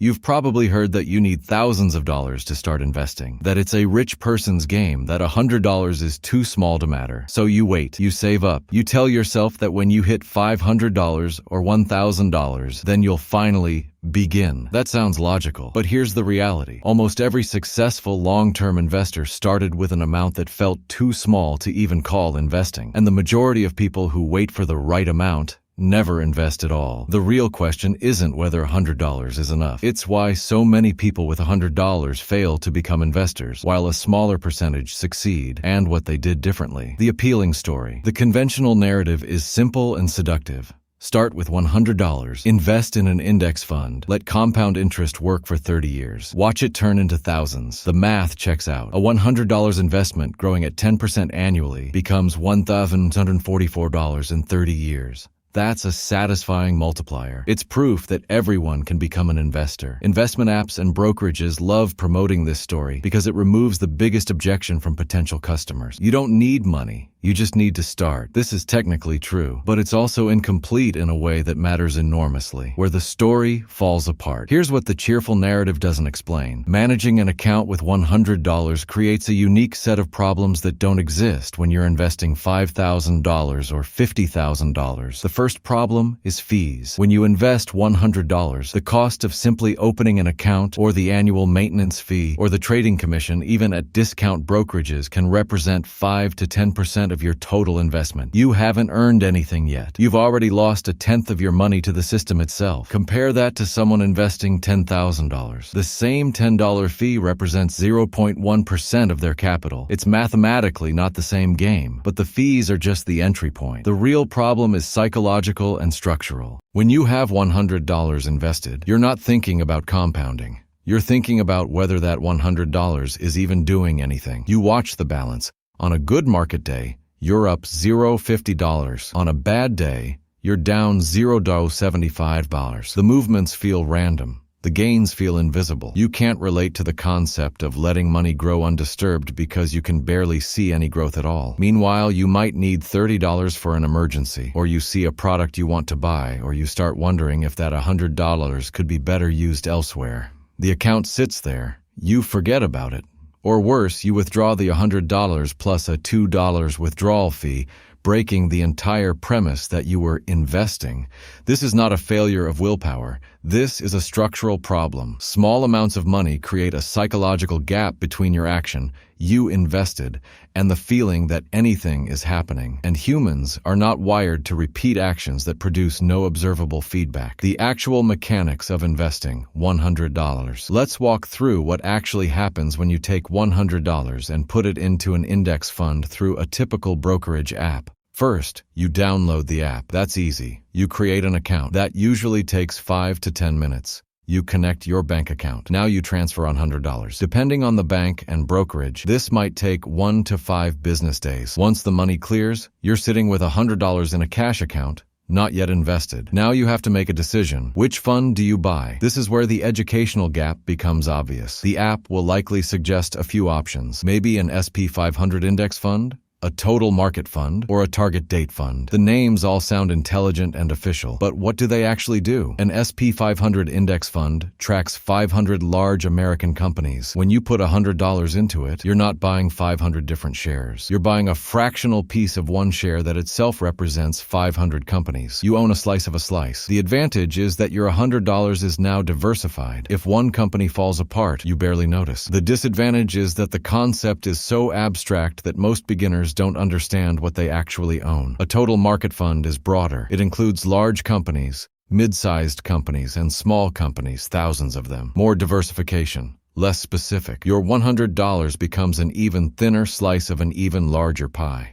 You've probably heard that you need thousands of dollars to start investing, that it's a rich person's game, that $100 is too small to matter. So you wait, you save up, you tell yourself that when you hit $500 or $1,000, then you'll finally begin. That sounds logical, but here's the reality. Almost every successful long-term investor started with an amount that felt too small to even call investing. And the majority of people who wait for the right amount never invest at all. The real question isn't whether $100 is enough. It's why so many people with $100 fail to become investors, while a smaller percentage succeed, and what they did differently. The appealing story. The conventional narrative is simple and seductive. Start with $100. Invest in an index fund. Let compound interest work for 30 years. Watch it turn into thousands. The math checks out. A $100 investment growing at 10% annually becomes $1,144 in 30 years. That's a satisfying multiplier. It's proof that everyone can become an investor. Investment apps and brokerages love promoting this story because it removes the biggest objection from potential customers. You don't need money. You just need to start. This is technically true, but it's also incomplete in a way that matters enormously, where the story falls apart. Here's what the cheerful narrative doesn't explain. Managing an account with $100 creates a unique set of problems that don't exist when you're investing $5,000 or $50,000. The first problem is fees. When you invest $100, the cost of simply opening an account, or the annual maintenance fee, or the trading commission, even at discount brokerages, can represent 5 to 10% of your total investment. You haven't earned anything yet. You've already lost a tenth of your money to the system itself. Compare that to someone investing $10,000. The same $10 fee represents 0.1% of their capital. It's mathematically not the same game, but the fees are just the entry point. The real problem is psychological and structural. When you have $100 invested, you're not thinking about compounding. You're thinking about whether that $100 is even doing anything. You watch the balance. On a good market day, you're up $0.50. On a bad day, you're down $0.75. The movements feel random. The gains feel invisible. You can't relate to the concept of letting money grow undisturbed because you can barely see any growth at all. Meanwhile, you might need $30 for an emergency, or you see a product you want to buy, or you start wondering if that $100 could be better used elsewhere. The account sits there. You forget about it. Or worse, you withdraw the $100 plus a $2 withdrawal fee, breaking the entire premise that you were investing. This is not a failure of willpower. This is a structural problem. Small amounts of money create a psychological gap between your action, you invested, and the feeling that anything is happening. And humans are not wired to repeat actions that produce no observable feedback. The actual mechanics of investing, $100. Let's walk through what actually happens when you take $100 and put it into an index fund through a typical brokerage app. First, you download the app. That's easy. You create an account. That usually takes 5 to 10 minutes. You connect your bank account. Now you transfer $100. Depending on the bank and brokerage, this might take 1 to 5 business days. Once the money clears, you're sitting with $100 in a cash account, not yet invested. Now you have to make a decision. Which fund do you buy? This is where the educational gap becomes obvious. The app will likely suggest a few options. Maybe an SP 500 index fund, a total market fund, or a target date fund. The names all sound intelligent and official, but what do they actually do? An SP 500 index fund tracks 500 large American companies. When you put $100 into it, you're not buying 500 different shares. You're buying a fractional piece of one share that itself represents 500 companies. You own a slice of a slice. The advantage is that your $100 is now diversified. If one company falls apart, you barely notice. The disadvantage is that the concept is so abstract that most beginners don't understand what they actually own. A total market fund is broader. It includes large companies, mid-sized companies, and small companies, thousands of them. More diversification, less specific. Your $100 becomes an even thinner slice of an even larger pie.